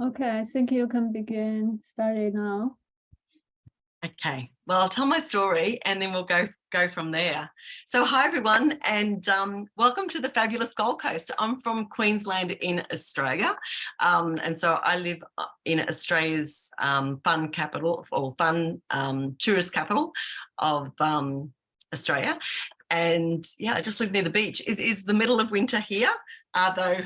Okay, I think you can begin starting now. Okay, well, I'll tell my story and then we'll go from there. So hi everyone, and welcome to the fabulous Gold Coast. I'm from Queensland in Australia, and so I live in Australia's fun capital, or fun tourist capital of Australia. And yeah, I just live near the beach. It is the middle of winter here, though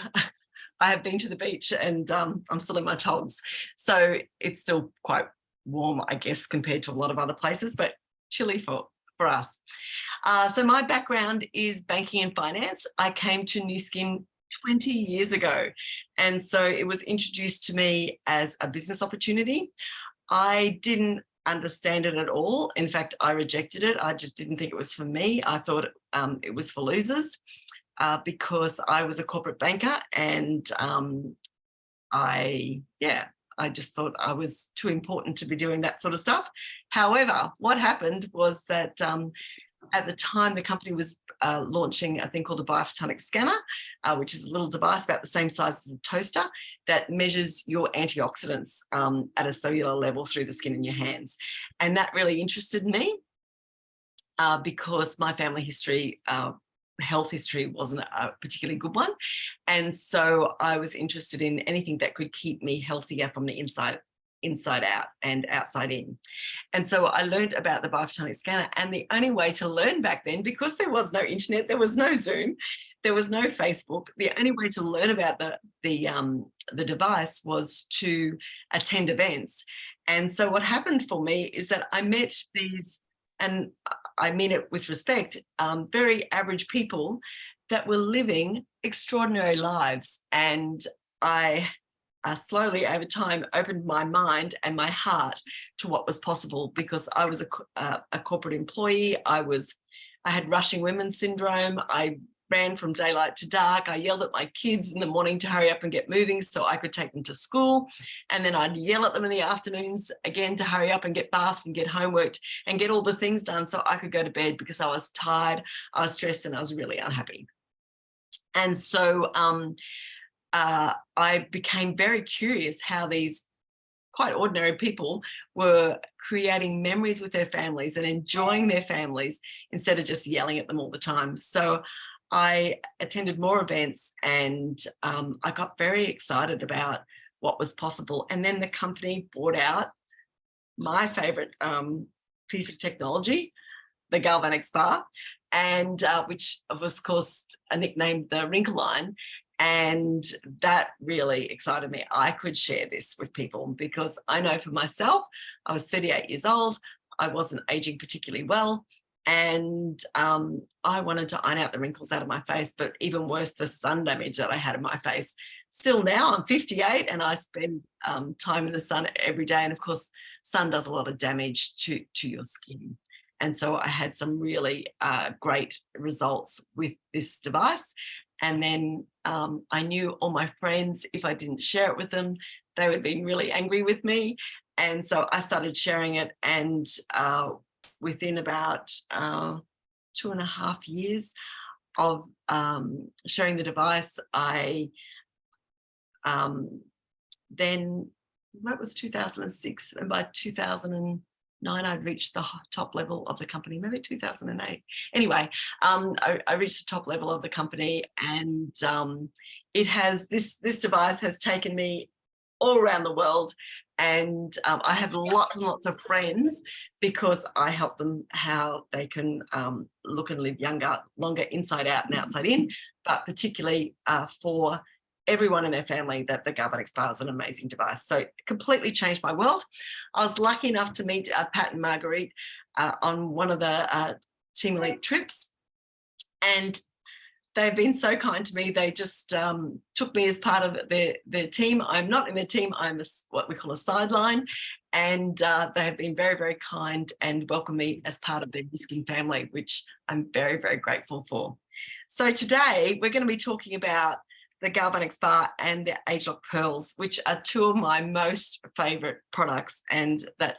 I have been to the beach and I'm still in my togs, so it's still quite warm, I guess, compared to a lot of other places, but chilly for us. So my background is banking and finance. I came to Nu Skin 20 years ago, and so it was introduced to me as a business opportunity. I didn't understand it at all. In fact, I rejected it. I just didn't think it was for me. I thought it was for losers because I was a corporate banker, and I just thought I was too important to be doing that sort of stuff. However, what happened was that at the time the company was launching a thing called a biophotonic scanner, which is a little device about the same size as a toaster that measures your antioxidants at a cellular level through the skin in your hands. And that really interested me because my family history, health history wasn't a particularly good one. And so I was interested in anything that could keep me healthier from the inside out and outside in. And so I learned about the biophotonic scanner, and the only way to learn back then, because there was no internet, there was no Zoom, there was no Facebook, the only way to learn about the device was to attend events. And so what happened for me is that I met these, and I mean it with respect, very average people that were living extraordinary lives. And I slowly over time opened my mind and my heart to what was possible, because I was a corporate employee. I had rushing women's syndrome. I ran from daylight to dark. I yelled at my kids in the morning to hurry up and get moving so I could take them to school. And then I'd yell at them in the afternoons again to hurry up and get bathed and get homeworked and get all the things done so I could go to bed, because I was tired, I was stressed, and I was really unhappy. And so I became very curious how these quite ordinary people were creating memories with their families and enjoying their families instead of just yelling at them all the time. So I attended more events, and I got very excited about what was possible. And then the company bought out my favorite piece of technology, the Galvanic Spa, and which was, of course, nicknamed the Wrinkle Line. And that really excited me. I could share this with people, because I know for myself, I was 38 years old. I wasn't aging particularly well. And I wanted to iron out the wrinkles out of my face, but even worse, the sun damage that I had in my face. Still now, I'm 58 and I spend time in the sun every day. And of course, sun does a lot of damage to your skin. And so I had some really great results with this device. And then I knew all my friends, if I didn't share it with them, they would be really angry with me. And so I started sharing it, and within about 2.5 years of sharing the device, I then, that was 2006, and by 2009 I'd reached the top level of the company, maybe 2008. Anyway, I reached the top level of the company, and it has, this device has taken me all around the world. And I have lots and lots of friends, because I help them how they can look and live younger, longer, inside out and outside in, but particularly for everyone in their family, that the Galvanic Spa is an amazing device. So it completely changed my world. I was lucky enough to meet Pat and Marguerite on one of the Team Elite trips, and they've been so kind to me. They just took me as part of their team. I'm not in their team. I'm what we call a sideline. And they have been very, very kind and welcomed me as part of their Nu Skin family, which I'm very, very grateful for. So today we're going to be talking about the Galvanic Spa and the ageLOC Pearls, which are two of my most favourite products, and that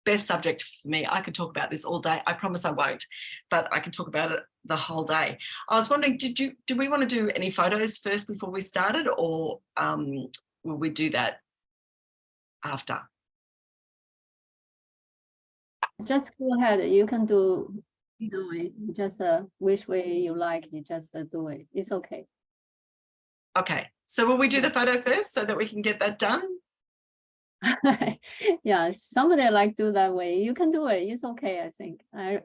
best subject for me. I could talk about this all day. I promise I won't, but I can talk about it the whole day. I was wondering, do we want to do any photos first before we started, or will we do that after? Just go ahead. You can do either way. Just which way you like. You just do it. It's okay. Okay. So will we do the photo first so that we can get that done? Yeah, somebody like do that way. You can do it. It's okay. I think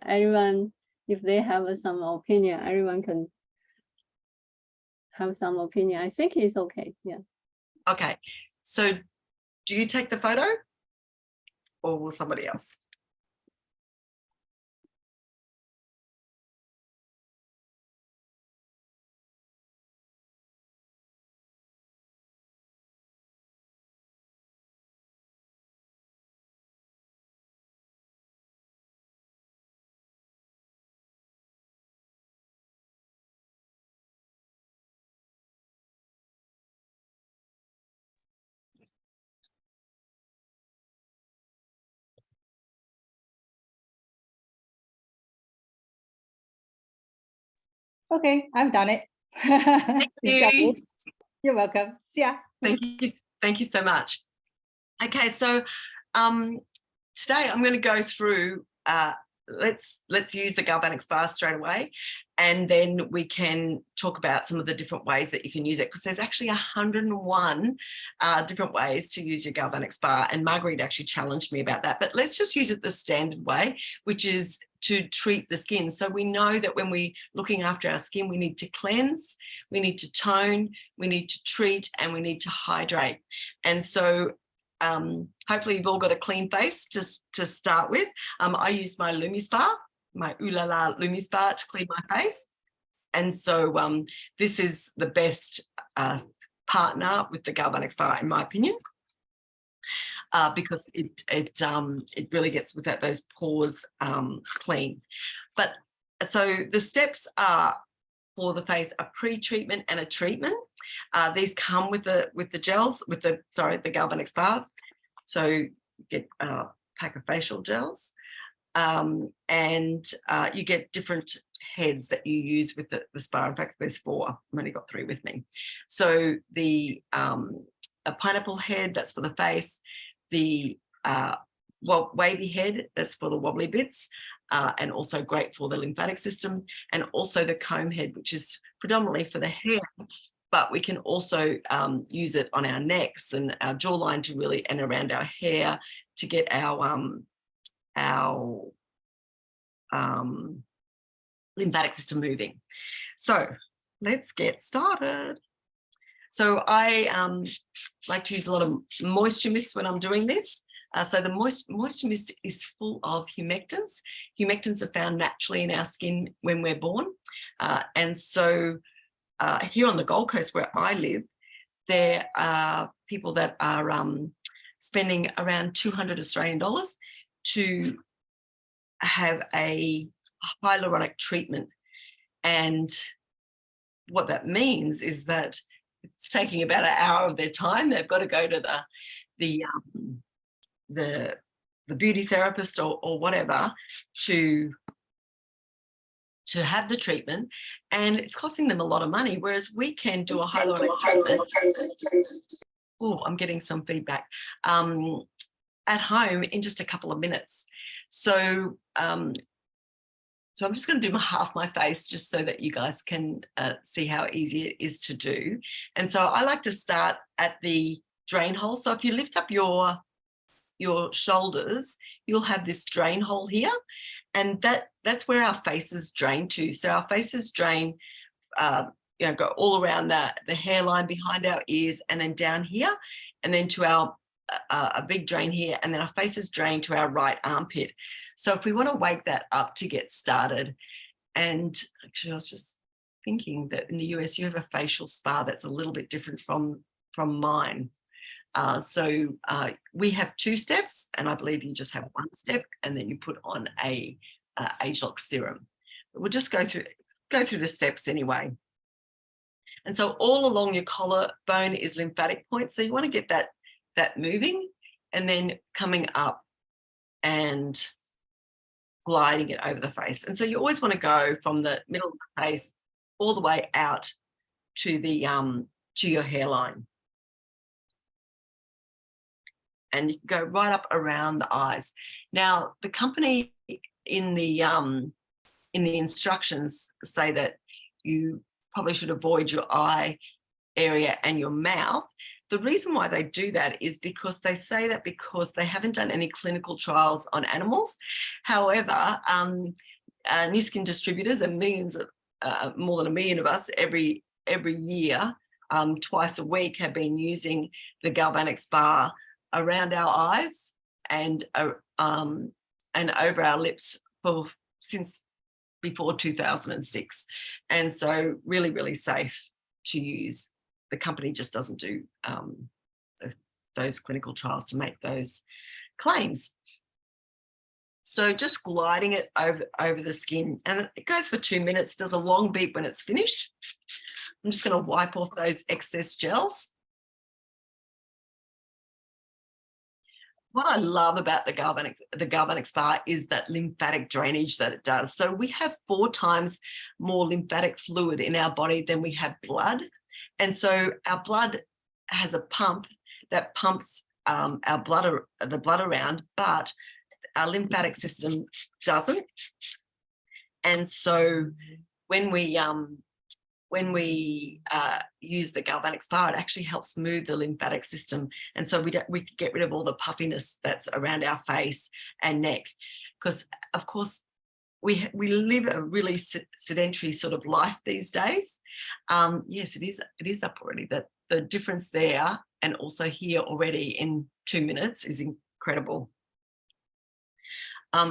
everyone, if they have some opinion, everyone can have some opinion. I think it's okay. Yeah. Okay. So do you take the photo or will somebody else? Okay, I've done it. you. You're welcome. See ya. Thank you. Thank you so much. Okay, so today I'm going to go through, let's use the galvanic spar straight away, and then we can talk about some of the different ways that you can use it, because there's actually 101 different ways to use your galvanic spar, and Marguerite actually challenged me about that. But let's just use it the standard way, which is to treat the skin. So we know that when we're looking after our skin, we need to cleanse, we need to tone, we need to treat, and we need to hydrate. And so hopefully you've all got a clean face to start with. I use my LumiSpa, my Ooh La La LumiSpa, to clean my face. And so this is the best partner with the galvanic spar, in my opinion, because it really gets without those pores clean. But so the steps are for the face, a pre-treatment and a treatment. These come with the gels, with the galvanic spar. So you get a pack of facial gels, and you get different heads that you use with the spar. In fact, there's 4. I've only got 3 with me. So the a pineapple head, that's for the face. The wavy head, that's for the wobbly bits, and also great for the lymphatic system, and also the comb head, which is predominantly for the hair, but we can also use it on our necks and our jawline to really, and around our hair, to get our lymphatic system moving. So let's get started. So I like to use a lot of moisture mist when I'm doing this. So the moisture mist is full of humectants. Humectants are found naturally in our skin when we're born. And so here on the Gold Coast where I live, there are people that are spending around 200 Australian dollars to have a hyaluronic treatment. And what that means is that it's taking about an hour of their time. They've got to go to the beauty therapist or whatever to have the treatment, and it's costing them a lot of money, whereas we can do a hyaluronic treatment. Oh, I'm getting some feedback. At home in just a couple of minutes. So so I'm just going to do half my face just so that you guys can see how easy it is to do. And so I like to start at the drain hole. So if you lift up your shoulders, you'll have this drain hole here, and that's where our faces drain to. So our faces drain, go all around the hairline behind our ears, and then down here, and then to our a big drain here, and then our faces drain to our right armpit. So if we want to wake that up to get started, and actually I was just thinking that in the US you have a facial spa that's a little bit different from mine. So we have 2 steps, and I believe you just have 1 step, and then you put on a age-lock serum. But we'll just go through the steps anyway. And so all along your collarbone is lymphatic points. So you want to get that moving, and then coming up and gliding it over the face. And so you always want to go from the middle of the face all the way out to the to your hairline. and you can go right up around the eyes. Now, the company in the instructions say that you probably should avoid your eye area and your mouth. The reason why they do that is because they say that because they haven't done any clinical trials on animals. However, Nu Skin distributors and millions of, more than 1 million of us every year, twice a week, have been using the Galvanic Spa around our eyes and over our lips since before 2006. And so really, really safe to use. The company just doesn't do those clinical trials to make those claims. So just gliding it over the skin, and it goes for 2 minutes, does a long beep when it's finished. I'm just going to wipe off those excess gels. What I love about the Galvanic Spa is that lymphatic drainage that it does. So we have 4 times more lymphatic fluid in our body than we have blood. And so our blood has a pump that pumps the blood around, but our lymphatic system doesn't. And so when we use the Galvanic Spa, it actually helps move the lymphatic system. And so we can get rid of all the puffiness that's around our face and neck. Because, of course, we live a really sedentary sort of life these days. Yes, it is up already. That the difference there and also here already in 2 minutes is incredible.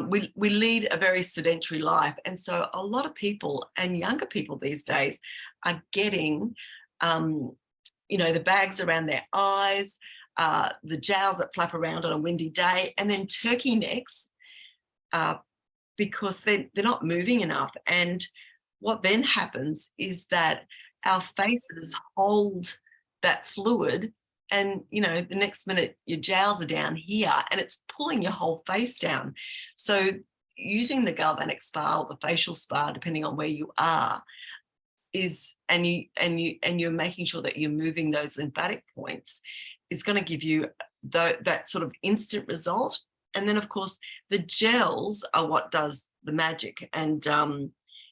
We lead a very sedentary life, and so a lot of people, and younger people these days, are getting the bags around their eyes, the jowls that flap around on a windy day, and then turkey necks because they're not moving enough. And what then happens is that our faces hold that fluid, and the next minute your jowls are down here and it's pulling your whole face down. So using the Galvanic Spa or the facial spa, depending on where you are, and you're making sure that you're moving those lymphatic points, is going to give you that sort of instant result. And then, of course, the gels are what does the magic. And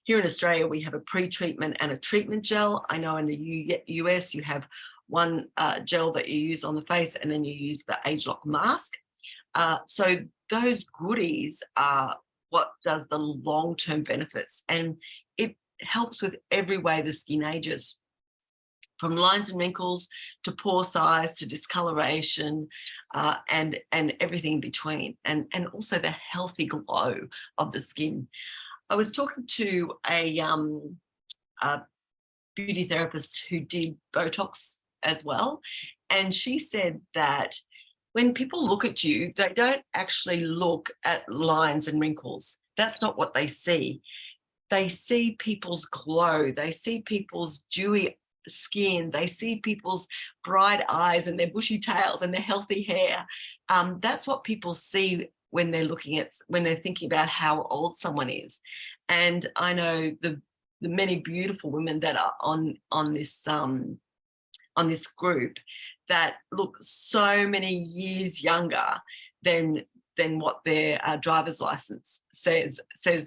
here in Australia, we have a pre-treatment and a treatment gel. I know in the US, you have one gel that you use on the face, and then you use the ageLOC mask. So those goodies are what does the long-term benefits, and it helps with every way the skin ages, from lines and wrinkles to pore size to discoloration, and everything in between, and also the healthy glow of the skin. I was talking to a beauty therapist who did Botox as well, and she said that when people look at you, they don't actually look at lines and wrinkles. That's not what they see. They see people's glow. They see people's dewy skin. They see people's bright eyes and their bushy tails and their healthy hair. That's what people see when they're thinking about how old someone is. And I know the many beautiful women that are on this group that look so many years younger than what their driver's license says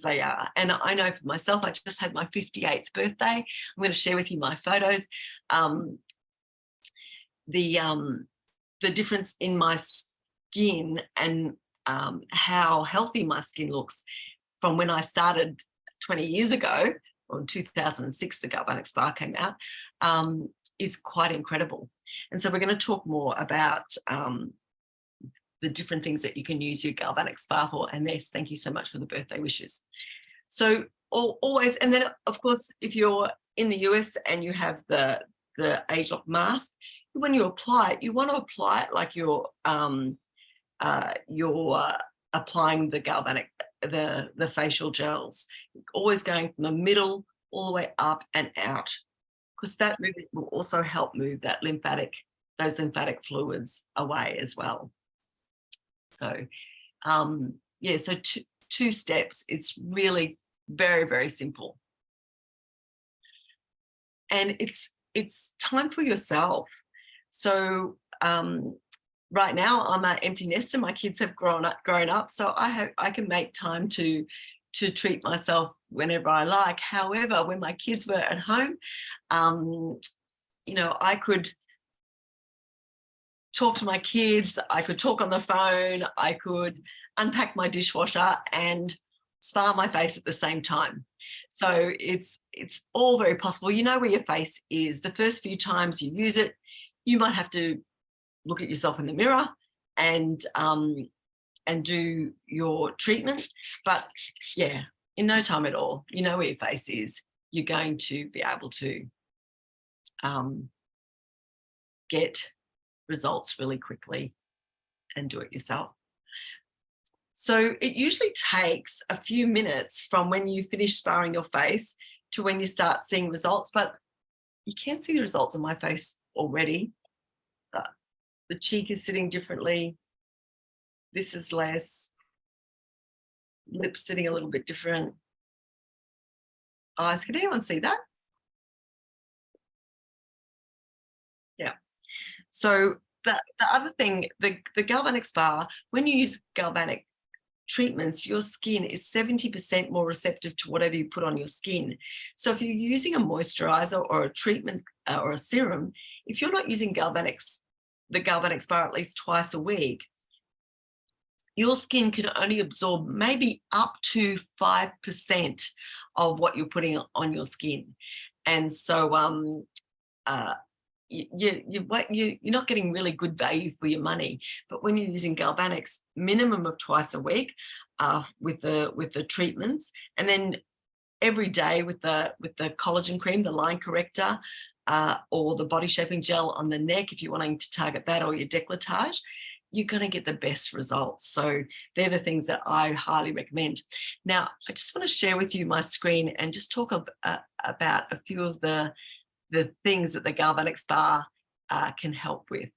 they are. And I know for myself, I just had my 58th birthday. I'm going to share with you my photos. The difference in my skin and how healthy my skin looks from when I started 20 years ago, or in 2006, the Galvanic Spa came out, is quite incredible. And so we're going to talk more about the different things that you can use your Galvanic Spa for. And yes, thank you so much for the birthday wishes. So always, and then of course, if you're in the US and you have the ageLOC mask, when you apply it, you want to apply it like you're applying the Galvanic, the facial gels, always going from the middle all the way up and out, because that movement will also help move those lymphatic fluids away as well. So, so two steps. It's really very, very simple. And it's time for yourself. So right now I'm an empty nester. My kids have grown up, so I can make time to treat myself whenever I like. However, when my kids were at home, you know, I could talk to my kids, I could talk on the phone, I could unpack my dishwasher and spa my face at the same time. So it's all very possible. You know where your face is. The first few times you use it, you might have to look at yourself in the mirror and do your treatment. But yeah, in no time at all, you know where your face is. You're going to be able to get results really quickly and do it yourself. So it usually takes a few minutes from when you finish sparring your face to when you start seeing results, but you can see the results on my face already. The cheek is sitting differently. This is less. Lips sitting a little bit different. Eyes, can anyone see that? Yeah. So the other thing, the galvanic spa, when you use galvanic treatments, your skin is 70% more receptive to whatever you put on your skin. So if you're using a moisturizer or a treatment or a serum, if you're not using the galvanic spa at least twice a week, your skin can only absorb maybe up to 5% of what you're putting on your skin. And so you're not getting really good value for your money. But when you're using galvanics, minimum of twice a week with the treatments, and then every day with the collagen cream, the line corrector, or the body shaping gel on the neck, if you're wanting to target that, or your décolletage, you're going to get the best results. So they're the things that I highly recommend. Now, I just want to share with you my screen and just talk about a few of the things that the galvanic spa can help with.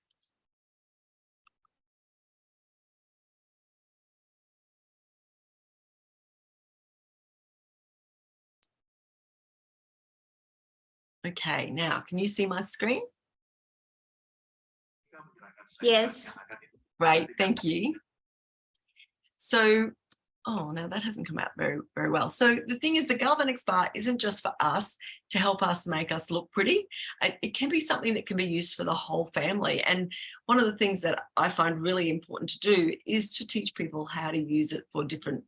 Okay, now can you see my screen? Yes. Great, thank you. So, oh, now that hasn't come out very, very well. So the thing is, the galvanic spa isn't just for us to help us make us look pretty. It can be something that can be used for the whole family. And one of the things that I find really important to do is to teach people how to use it for different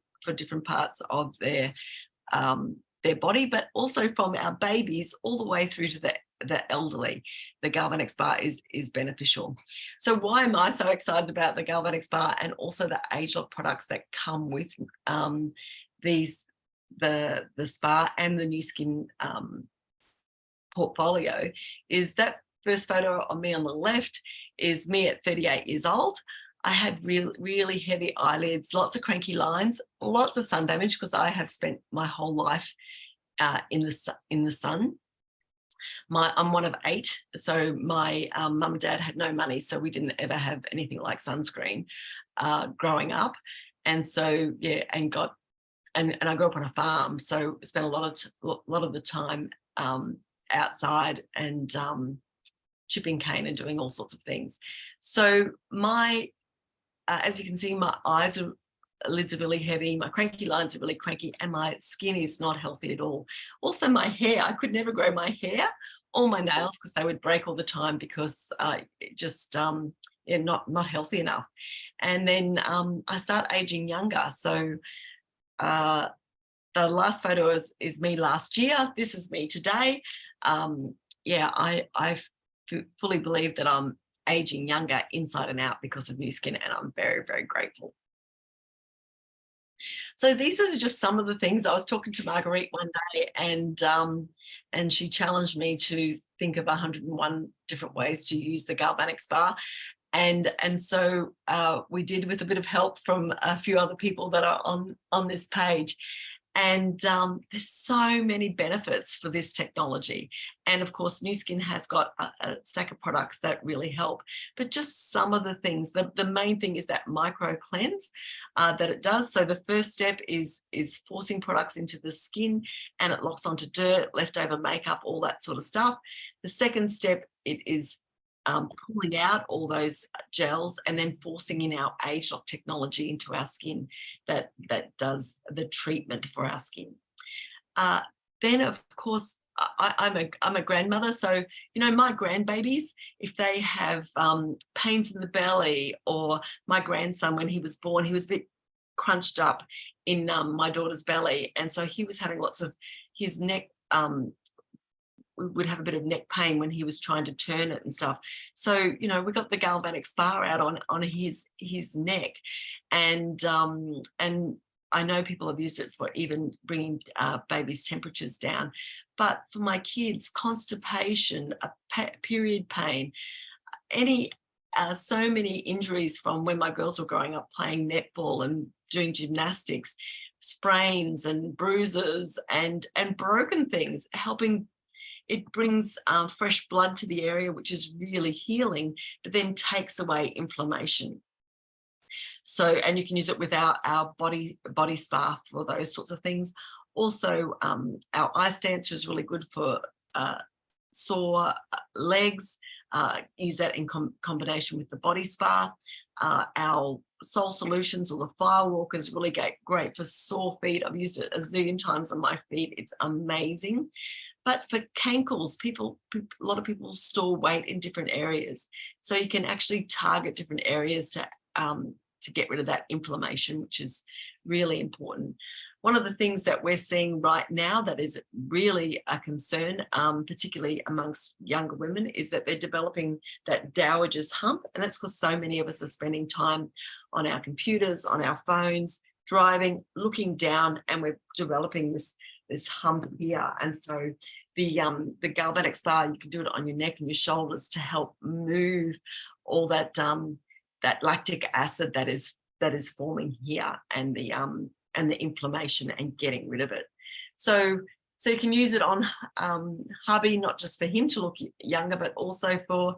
parts of their body, but also from our babies all the way through to the elderly. The galvanic spa is beneficial. So why am I so excited about the galvanic spa and also the ageLOC products that come with the spa and the Nu Skin portfolio? Is that first photo of me on the left is me at 38 years old. I had really heavy eyelids, lots of cranky lines, lots of sun damage because I have spent my whole life in the sun. I'm one of 8, so my mum and dad had no money, so we didn't ever have anything like sunscreen growing up. And so yeah, and I grew up on a farm, so spent a lot of the time outside and chipping cane and doing all sorts of things. So my as you can see, my lids are really heavy, my cranky lines are really cranky, and my skin is not healthy at all. Also, my hair, I could never grow my hair or my nails because they would break all the time because not healthy enough. And then I start aging younger. So the last photo is me last year. This is me today. Yeah, I fully believe that I'm aging younger inside and out because of Nu Skin, and I'm very, very grateful. So these are just some of the things. I was talking to Marguerite one day, and she challenged me to think of 101 different ways to use the galvanic spa. And so we did, with a bit of help from a few other people that are on this page. And there's so many benefits for this technology. And of course, Nu Skin has got a stack of products that really help. But just some of the things, the main thing is that micro cleanse that it does. So the first step is forcing products into the skin, and it locks onto dirt, leftover makeup, all that sort of stuff. The second step, it is pulling out all those gels and then forcing in our age lock technology into our skin that does the treatment for our skin. Then of course, I'm a grandmother, so you know, my grandbabies, if they have pains in the belly, or my grandson, when he was born, he was a bit crunched up in my daughter's belly, and so he was having lots of his neck. Would have a bit of neck pain when he was trying to turn it and stuff. So you know, we got the galvanic spa out on his neck, and I know people have used it for even bringing babies' temperatures down. But for my kids, constipation, period pain, so many injuries from when my girls were growing up playing netball and doing gymnastics, sprains and bruises and broken things, helping. It brings fresh blood to the area, which is really healing, but then takes away inflammation. So, and you can use it with our body spa for those sorts of things. Also, our ice dancer is really good for sore legs. Use that in combination with the body spa. Our Soul Solutions, or the Firewalker, is really great for sore feet. I've used it a zillion times on my feet. It's amazing. But for cankles, a lot of people store weight in different areas. So you can actually target different areas to get rid of that inflammation, which is really important. One of the things that we're seeing right now that is really a concern, particularly amongst younger women, is that they're developing that dowager's hump. And that's because so many of us are spending time on our computers, on our phones, driving, looking down, and we're developing this hump here. And so the galvanic spa, you can do it on your neck and your shoulders to help move all that that lactic acid that is forming here, and the inflammation, and getting rid of it. So you can use it on hubby, not just for him to look younger, but also for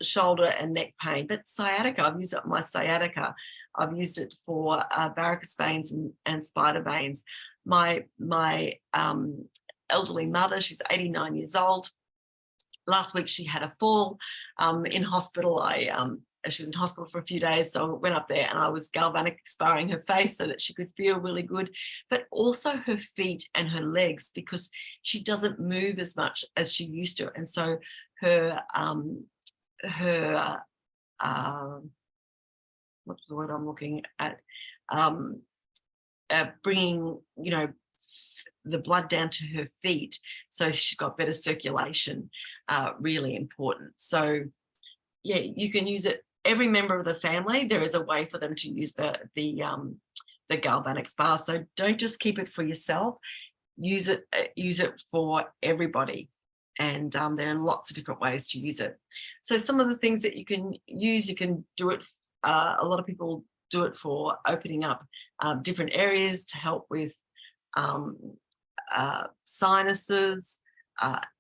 shoulder and neck pain. But sciatica, I've used it on my sciatica. I've used it for varicose veins and spider veins. My elderly mother, she's 89 years old. Last week she had a fall in hospital. She was in hospital for a few days, so I went up there and I was galvanic sparring her face so that she could feel really good, but also her feet and her legs, because she doesn't move as much as she used to. And so her what's the word I'm looking at? Bringing, you know, the blood down to her feet, so she's got better circulation. Really important. So yeah, you can use it. Every member of the family, there is a way for them to use the galvanic spa. So don't just keep it for yourself. Use it for everybody. And there are lots of different ways to use it. So some of the things that you can use, you can do it. A lot of people do it for opening up different areas to help with sinuses,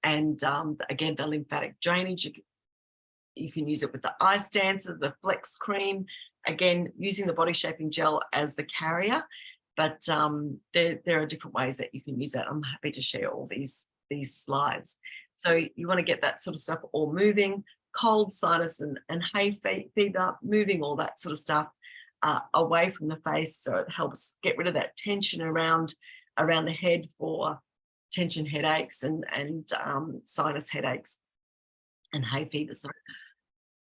and again, the lymphatic drainage. You can use it with the ice dancer, the flex cream, again, using the body shaping gel as the carrier. But there are different ways that you can use that. I'm happy to share all these slides. So you want to get that sort of stuff all moving, cold, sinus and hay fever, moving all that sort of stuff away from the face. So it helps get rid of that tension around the head for tension headaches and sinus headaches and hay fever. So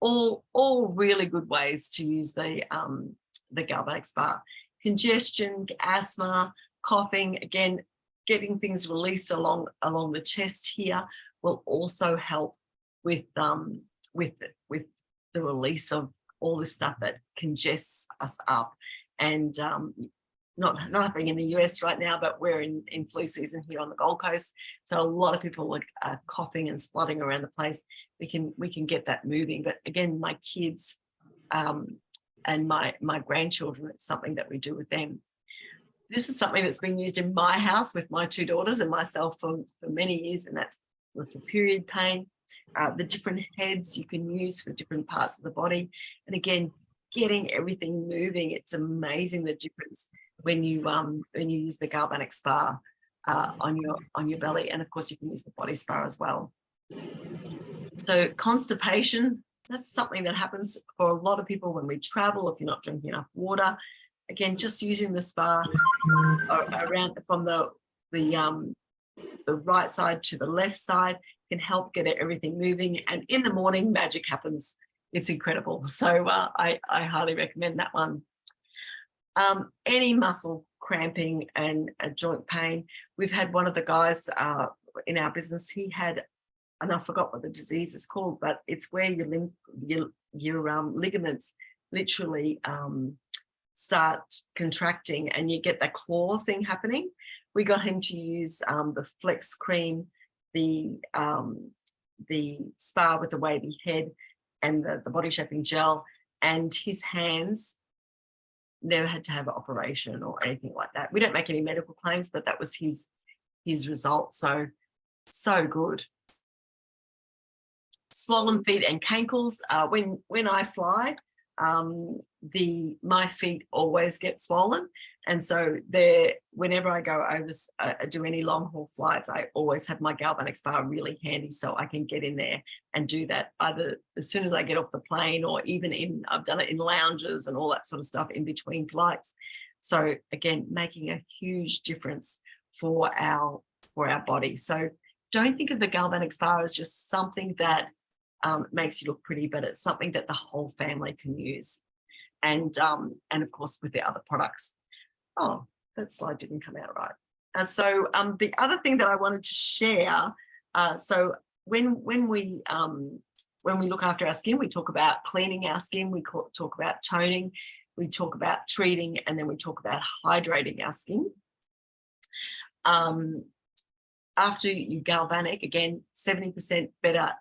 all really good ways to use the galvanic spa. Congestion, asthma, coughing, again, getting things released along the chest here will also help with the release of all this stuff that congests us up. And not happening in the US right now, but we're in flu season here on the Gold Coast. So a lot of people are coughing and spluttering around the place. We can get that moving. But again, my kids and my grandchildren, it's something that we do with them. This is something that's been used in my house with my two daughters and myself for many years, and that's with the period pain. The different heads you can use for different parts of the body. And again, getting everything moving. It's amazing the difference when you use the galvanic spa on your belly. And of course you can use the body spa as well. So constipation, that's something that happens for a lot of people when we travel, if you're not drinking enough water. Again, just using the spa around from the right side to the left side can help get everything moving. And in the morning, magic happens. It's incredible. So I highly recommend that one. Any muscle cramping and joint pain. We've had one of the guys in our business, he had, and I forgot what the disease is called, but it's where your ligaments literally start contracting and you get that claw thing happening. We got him to use the Flex Cream, the spa with the wavy head and the body shaping gel, and his hands never had to have an operation or anything like that. We don't make any medical claims, but that was his result. So good. Swollen feet and cankles. When I fly, my feet always get swollen, and so whenever I go over do any long haul flights, I always have my galvanic spa really handy so I can get in there and do that either as soon as I get off the plane or even I've done it in lounges and all that sort of stuff in between flights. So again, making a huge difference for our body. So don't think of the galvanic spa as just something that makes you look pretty, but it's something that the whole family can use. And of course with the other products. Oh, that slide didn't come out right. So the other thing that I wanted to share, so when we look after our skin, we talk about cleaning our skin, we talk about toning, we talk about treating, and then we talk about hydrating our skin. After you galvanic, again, 70% better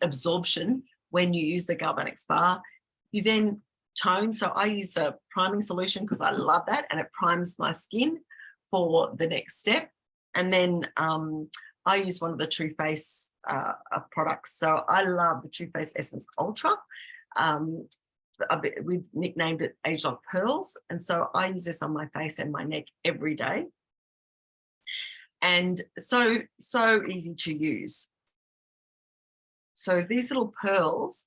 absorption when you use the galvanic spa. You then tone. So I use the priming solution because I love that, and it primes my skin for the next step. And then I use one of the Tru Face products. So I love the Tru Face Essence Ultra. We've nicknamed it Age Lock Pearls. And so I use this on my face and my neck every day. And so easy to use. So these little pearls,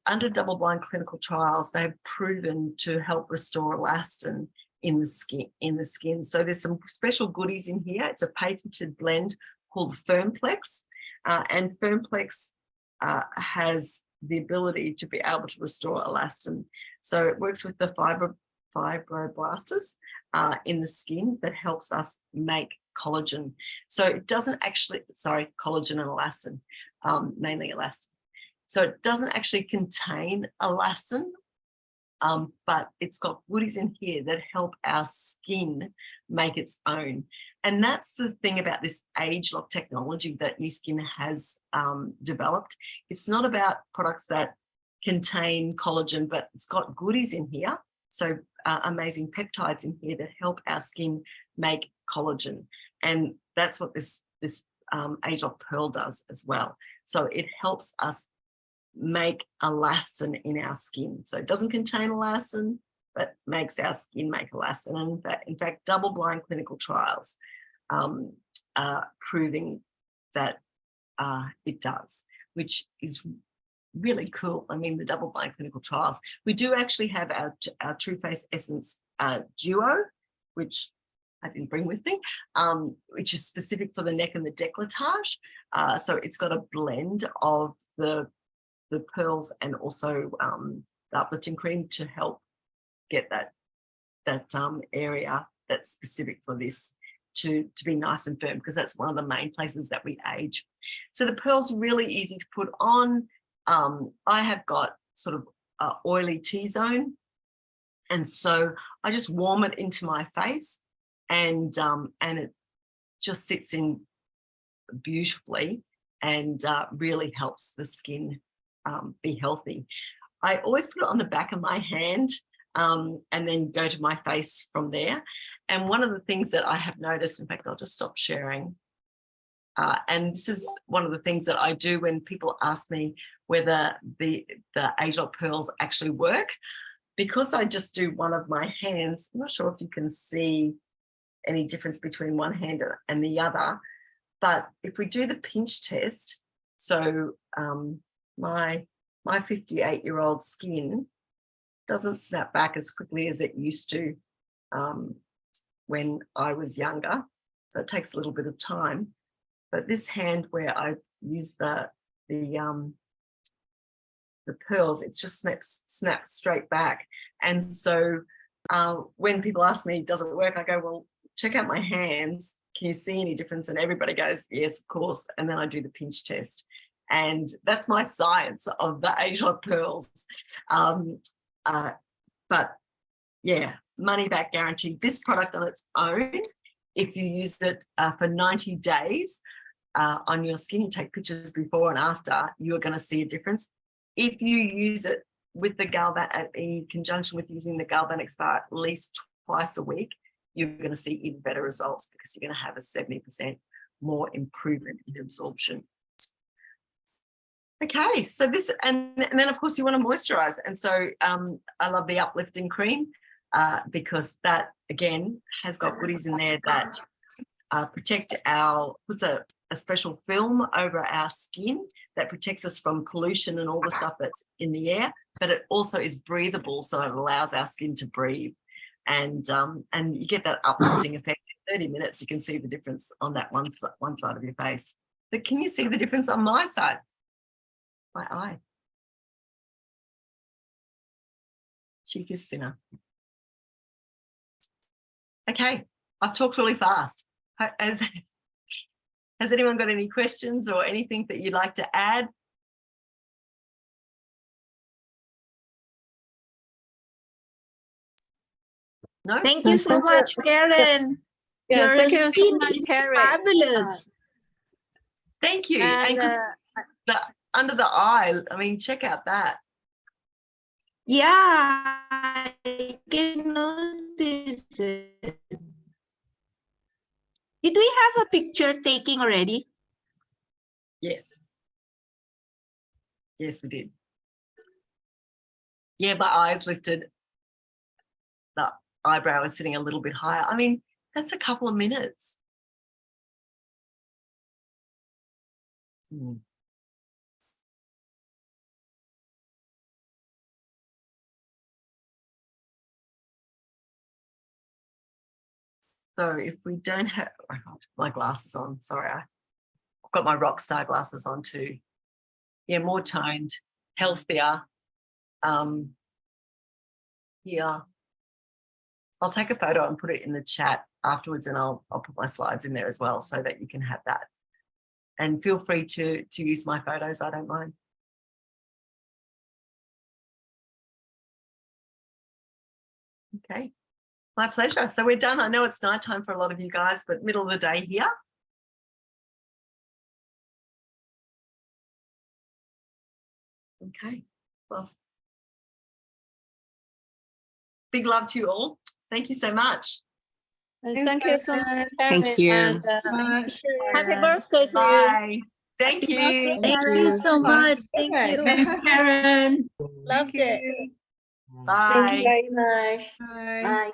under double-blind clinical trials, they've proven to help restore elastin in the skin. So there's some special goodies in here. It's a patented blend called Firmplex, and Firmplex has the ability to be able to restore elastin. So it works with the fibroblastos in the skin that helps us make collagen. So it doesn't actually, collagen and elastin, mainly elastin. So it doesn't actually contain elastin, but it's got goodies in here that help our skin make its own. And that's the thing about this Age Lock technology that Nu Skin has developed. It's not about products that contain collagen, but it's got goodies in here. So amazing peptides in here that help our skin make collagen. And that's what this Age Lock Pearl does as well. So it helps us make elastin in our skin. So it doesn't contain elastin, but makes our skin make elastin. And in fact, double-blind clinical trials are proving that it does, which is really cool. I mean, the double-blind clinical trials. We do actually have our Tru Face Essence Duo, which I didn't bring with me, which is specific for the neck and the décolletage. So it's got a blend of the pearls and also the uplifting cream to help get that area that's specific for this to be nice and firm, because that's one of the main places that we age. So the pearl's really easy to put on. I have got sort of an oily T-zone, and so I just warm it into my face, and it just sits in beautifully and really helps the skin be healthy. I always put it on the back of my hand and then go to my face from there. And one of the things that I have noticed, in fact, I'll just stop sharing. And this is one of the things that I do when people ask me whether the Age Lock Pearls actually work. Because I just do one of my hands, I'm not sure if you can see any difference between one hand and the other, but if we do the pinch test, So my 58-year-old skin doesn't snap back as quickly as it used to when I was younger. So it takes a little bit of time. But this hand where I use the pearls, it just snaps straight back. And so when people ask me, does it work? I go, well, check out my hands. Can you see any difference? And everybody goes, yes, of course. And then I do the pinch test. And that's my science of the Agelot pearls. But yeah, money back guarantee. This product on its own, if you use it for 90 days on your skin, you take pictures before and after, you're going to see a difference. If you use it with the in conjunction with using the Galvanic Spa at least twice a week, you're going to see even better results because you're going to have a 70% more improvement in absorption. Okay, so this, and then of course you want to moisturize. And so I love the uplifting cream because that again has got goodies in there that puts a special film over our skin that protects us from pollution and all the stuff that's in the air, but it also is breathable, so it allows our skin to breathe. And you get that uplifting effect. In 30 minutes, you can see the difference on that one side of your face. But can you see the difference on my side? My eye. Cheek is thinner. Okay, I've talked really fast. Has anyone got any questions or anything that you'd like to add? No? Thank you so much, Karen. Yeah, Your thank you so skin much, is Karen. fabulous. Thank you. And because under the eye, I mean, check out that. Yeah, I can notice it. Did we have a picture taking already? Yes. Yes, we did. Yeah, my eyes lifted. The eyebrow is sitting a little bit higher. I mean, that's a couple of minutes. So if we don't have, I got my glasses on, sorry, I've got my rock star glasses on too. Yeah, more toned, healthier. Yeah. I'll take a photo and put it in the chat afterwards, and I'll put my slides in there as well so that you can have that. And feel free to use my photos, I don't mind. Okay, my pleasure. So we're done. I know it's nighttime for a lot of you guys, but middle of the day here. Okay, well, big love to you all. Thank you so much. Thank you so much, Thank you. Karen, and, happy birthday to you. Bye. Thank you. Thank you so much. Thank you. Thanks, Karen. Loved Thank it. you. Bye. Thank you very much. Bye. Bye.